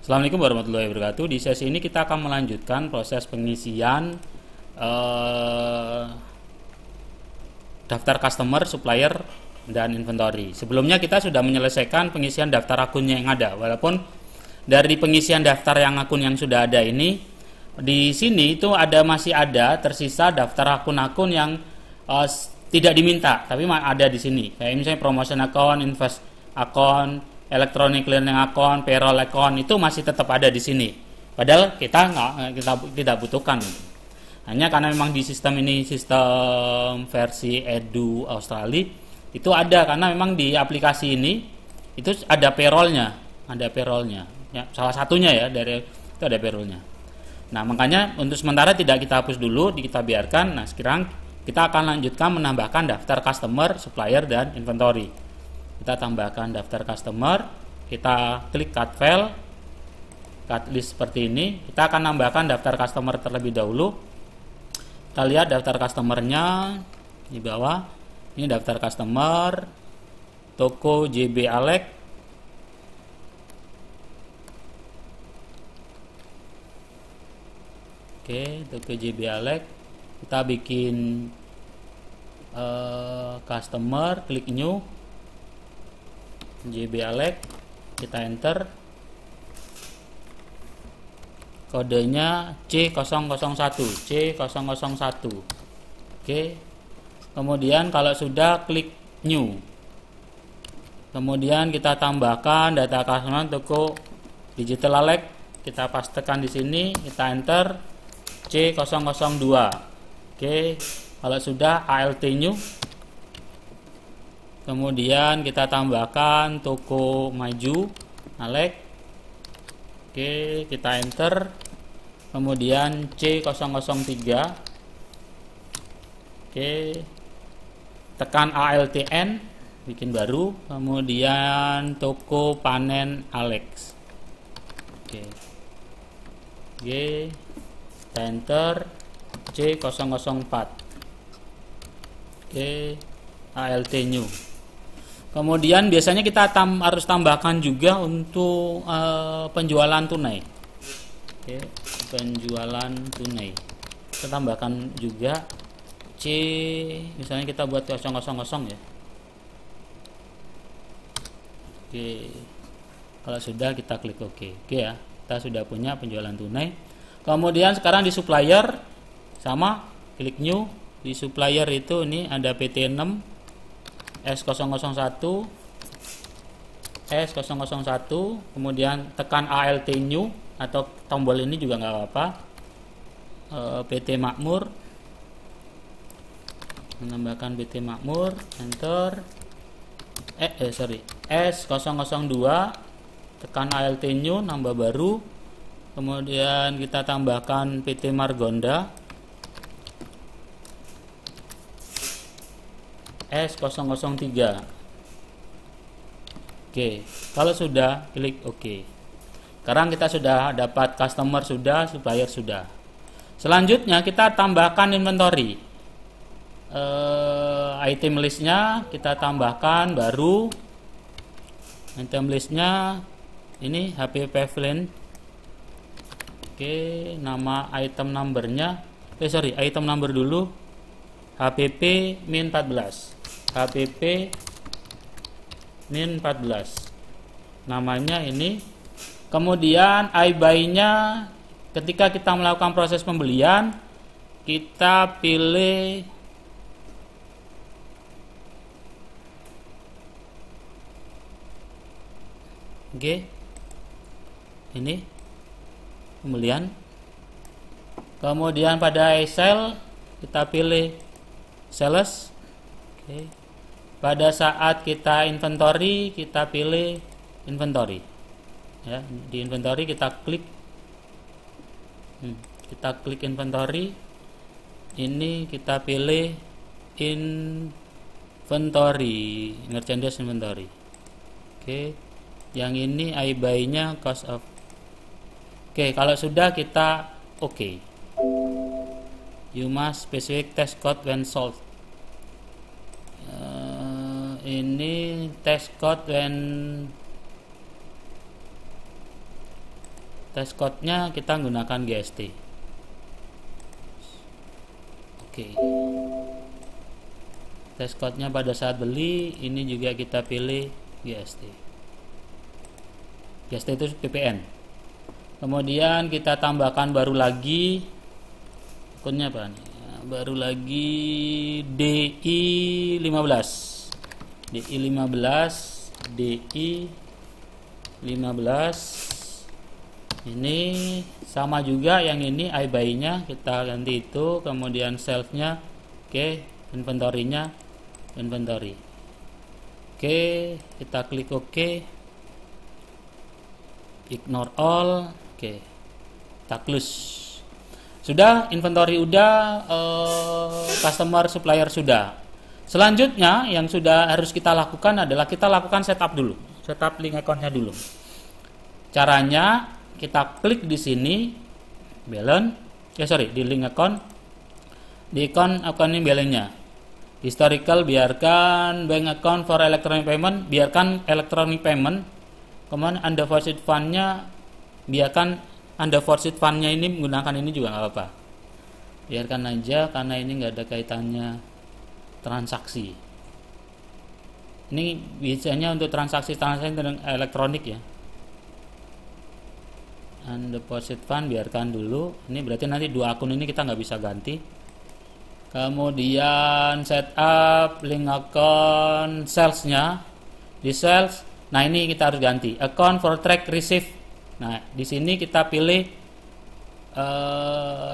Assalamualaikum warahmatullahi wabarakatuh. Di sesi ini kita akan melanjutkan proses pengisian daftar customer, supplier, dan inventory. Sebelumnya kita sudah menyelesaikan pengisian daftar akunnya yang ada. Walaupun dari pengisian daftar akun yang sudah ada ini, di sini itu masih ada tersisa daftar akun-akun yang tidak diminta, tapi ada di sini. Kayak misalnya promotion account, invest account, electronic clearing account, payroll account, itu masih tetap ada di sini. Padahal kita tidak butuhkan. Hanya karena memang di sistem ini sistem versi Edu Australia itu ada, karena memang di aplikasi ini itu ada payrollnya, Ya, salah satunya ya dari itu ada payrollnya. Nah, makanya untuk sementara tidak kita hapus dulu, kita biarkan. Nah, sekarang kita akan lanjutkan menambahkan daftar customer, supplier, dan inventory. Kita tambahkan daftar customer, kita klik cut file, cut list seperti ini. Kita akan nambahkan daftar customer terlebih dahulu. Kita lihat daftar customernya di bawah. Ini daftar customer toko JB Alex. Oke, toko JB Alex. Kita bikin customer, klik new JB Alex, kita enter, kodenya C001. Oke, kemudian kalau sudah, klik new, kemudian kita tambahkan data customer toko digital Alex, kita pastekan di sini, kita enter C002. Oke, kalau sudah, ALT new, kemudian kita tambahkan toko maju Alex. Oke, kita enter, kemudian C003. Oke, tekan ALTN, bikin baru, kemudian toko panen Alex. Oke, kita enter C004. Oke, ALT new. Kemudian biasanya kita harus tambahkan juga untuk penjualan tunai. Oke, penjualan tunai. Kita tambahkan juga C, misalnya kita buat 000 ya. Oke. Kalau sudah, kita klik OK. Oke ya, kita sudah punya penjualan tunai. Kemudian sekarang di supplier sama, klik new. Di supplier itu ini ada PT6 S001 S001, kemudian tekan ALT new atau tombol ini juga nggak apa-apa. PT Makmur, menambahkan PT Makmur, enter. S002, tekan ALT new, nambah baru. Kemudian kita tambahkan PT Margonda S003. Oke, kalau sudah, klik OK. Sekarang kita sudah dapat customer, sudah, supplier sudah. Selanjutnya kita tambahkan inventory. Item listnya kita tambahkan baru. Item listnya ini HP Pavilion. Oke, nama item numbernya, item number dulu, HPP-14. HPP min 14, namanya ini. Kemudian iBuy-nya, ketika kita melakukan proses pembelian, kita pilih ini pembelian. Kemudian pada Excel kita pilih sales. Pada saat kita inventory, kita pilih inventory. Ya, di inventory kita klik inventory. Ini kita pilih inventory, merchandise inventory. Oke. Yang ini iBuy-nya cost of. Oke, kalau sudah, kita OK. You must specific test code when sold. Ini test code when Test code-nya kita gunakan GST. Oke. Test code-nya pada saat beli ini juga kita pilih GST. GST itu VPN. Kemudian kita tambahkan baru lagi akunnya apa nih? Baru lagi DI15. Ini sama juga, yang ini iBuy-nya kita ganti itu, kemudian sales-nya oke, inventory-nya inventory. Oke, kita klik OK. Ignore all. Oke. Kita close. Sudah, inventory udah, customer supplier sudah. Selanjutnya yang sudah harus kita lakukan adalah kita lakukan setup dulu. Setup link account-nya dulu. Caranya kita klik di sini balance, di link account, di account ini balance-nya. Historical biarkan, bank account for electronic payment biarkan electronic payment. Kemudian undeposit fund-nya biarkan undeposit fund-nya ini menggunakan ini juga nggak apa-apa. Biarkan aja karena ini nggak ada kaitannya transaksi. Ini biasanya untuk transaksi elektronik ya. Undeposit fund biarkan dulu. Ini berarti nanti dua akun ini kita nggak bisa ganti. Kemudian setup link account sales-nya di sales. Nah ini kita harus ganti account for track receive. Nah di sini kita pilih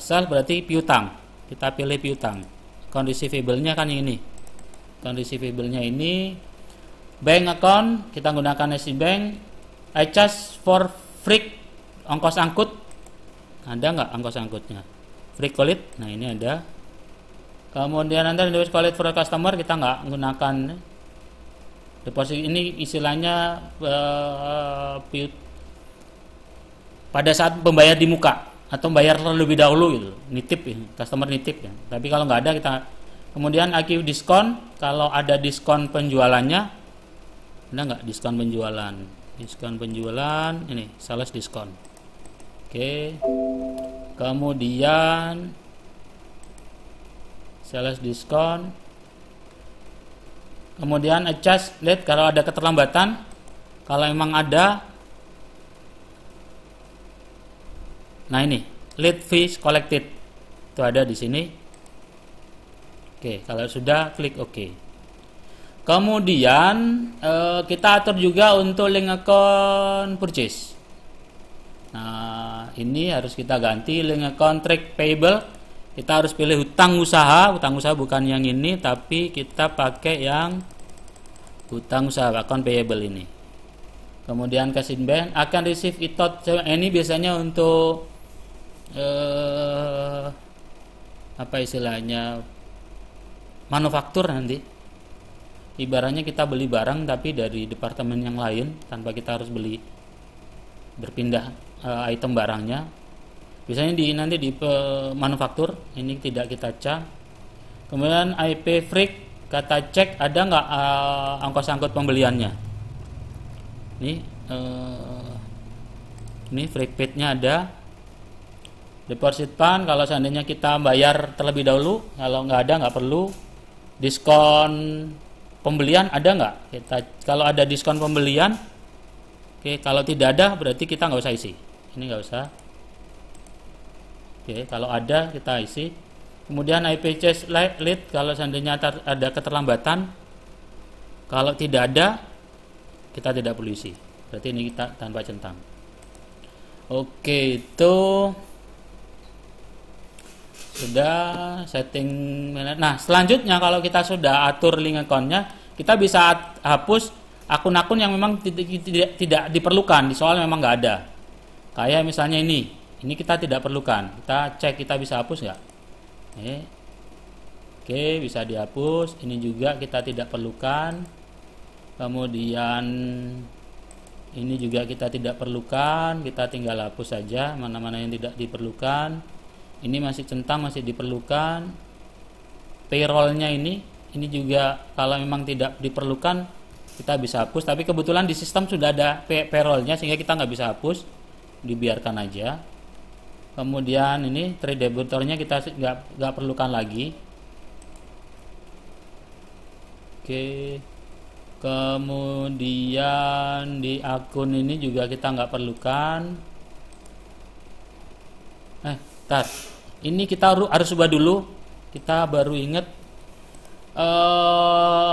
sales berarti piutang. Kita pilih piutang. Account receivable-nya kan ini. Account receivable-nya ini. Bank account kita gunakan SC Bank. I charge for free ongkos angkut. Ada nggak ongkos angkutnya? Free call it. Nah ini ada. Kemudian nanti deposit call it for customer kita nggak gunakan. Deposit ini istilahnya pada saat pembayar di muka atau bayar terlebih dahulu gitu, nitip ya, customer nitip ya. Tapi kalau nggak ada kita kemudian IQ diskon, kalau ada diskon penjualannya, ada nggak diskon penjualan? Diskon penjualan ini sales diskon. Oke. Kemudian sales diskon. Kemudian adjust late kalau ada keterlambatan. Kalau memang ada. Nah ini late fees collected itu ada di sini. Oke, kalau sudah klik OK. Kemudian kita atur juga untuk link account purchase. Nah ini harus kita ganti link account track payable. Kita harus pilih hutang usaha bukan yang ini, tapi kita pakai yang hutang usaha account payable ini. Kemudian cash in bank akan receive itot. Ini biasanya untuk apa istilahnya manufaktur nanti. Ibaratnya kita beli barang tapi dari departemen yang lain tanpa kita harus beli berpindah item barangnya. Biasanya nanti di manufaktur ini tidak kita cek. Kemudian IP free kata cek ada nggak ongkos angkut pembeliannya. Ini free paid-nya ada. Deposit fund kalau seandainya kita bayar terlebih dahulu, kalau nggak ada nggak perlu. Diskon pembelian ada nggak? Kalau ada diskon pembelian, oke. Kalau tidak ada berarti kita nggak usah isi. Ini nggak usah. Oke, kalau ada kita isi. Kemudian IP chase lead kalau seandainya ada keterlambatan. Kalau tidak ada kita tidak perlu isi. Berarti ini kita tanpa centang. Oke, itu sudah setting. Nah, selanjutnya kalau kita sudah atur link account-nya, kita bisa hapus akun-akun yang memang tidak diperlukan. Soalnya memang nggak ada. Kayak misalnya ini kita tidak perlukan. Kita cek kita bisa hapus nggak? Oke, bisa dihapus. Ini juga kita tidak perlukan. Kemudian ini juga kita tidak perlukan. Kita tinggal hapus saja mana-mana yang tidak diperlukan. Ini masih centang, masih diperlukan. Payroll-nya ini juga kalau memang tidak diperlukan kita bisa hapus. Tapi kebetulan di sistem sudah ada payroll-nya sehingga kita nggak bisa hapus. dibiarkan aja. Kemudian ini trade debitornya kita nggak perlukan lagi. Oke. Kemudian di akun ini juga kita nggak perlukan. Tar. Ini kita harus ubah dulu. Kita baru ingat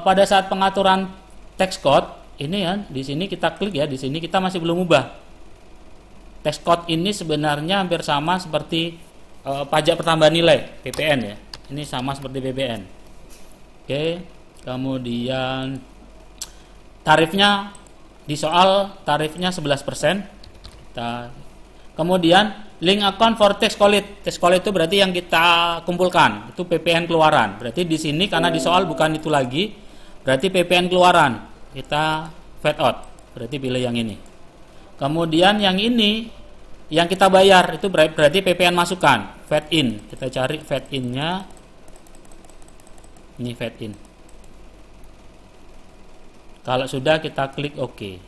pada saat pengaturan text code ini ya, di sini kita klik ya, di sini kita masih belum ubah. Text code ini sebenarnya hampir sama seperti pajak pertambahan nilai PPN ya. Ini sama seperti PPN. Oke, kemudian tarifnya di soal tarifnya 11%. Kemudian link account for tax collect. Tax collect itu berarti yang kita kumpulkan, itu PPN keluaran. Berarti di sini karena di soal bukan itu lagi, berarti PPN keluaran. Kita fade out. Berarti pilih yang ini. Kemudian yang ini yang kita bayar itu berarti PPN masukan, fade in. Kita cari fade in-nya. Ini fade in. Kalau sudah kita klik OK.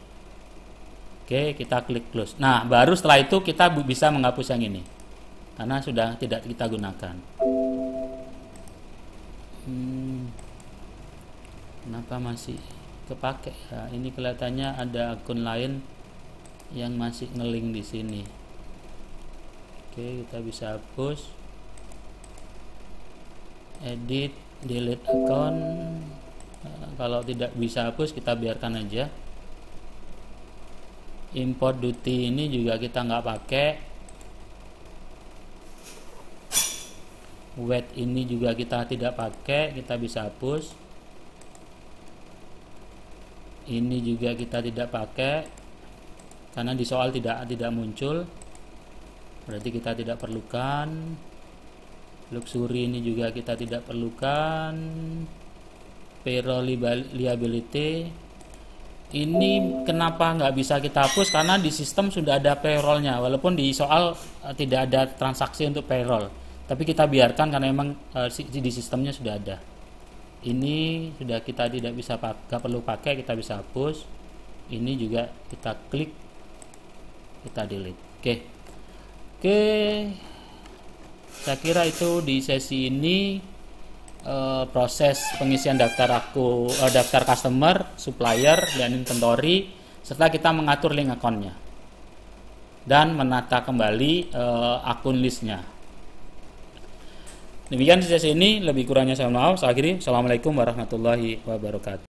Oke, kita klik close. Nah, baru setelah itu kita bisa menghapus yang ini. Karena sudah tidak kita gunakan. Kenapa masih kepake ya? Ini kelihatannya ada akun lain yang masih ngeling di sini. Oke, kita bisa hapus. Edit, delete account. Kalau tidak bisa hapus, kita biarkan aja. Import duty ini juga kita nggak pakai. Wet ini juga kita tidak pakai, kita bisa hapus. Ini juga kita tidak pakai karena di soal tidak muncul, berarti kita tidak perlukan. Luxury ini juga kita tidak perlukan. Payroll liability ini kenapa nggak bisa kita hapus, karena di sistem sudah ada payrollnya, walaupun di soal tidak ada transaksi untuk payroll, tapi kita biarkan karena memang di sistemnya sudah ada. Ini sudah kita tidak bisa nggak perlu pakai, kita bisa hapus. Ini juga kita klik, kita delete. Oke, saya kira itu di sesi ini proses pengisian daftar customer, supplier, dan inventory, serta kita mengatur link akunnya dan menata kembali akun listnya. Demikian sesi ini, lebih kurangnya saya mohon maaf. Saya akhiri. Assalamualaikum warahmatullahi wabarakatuh.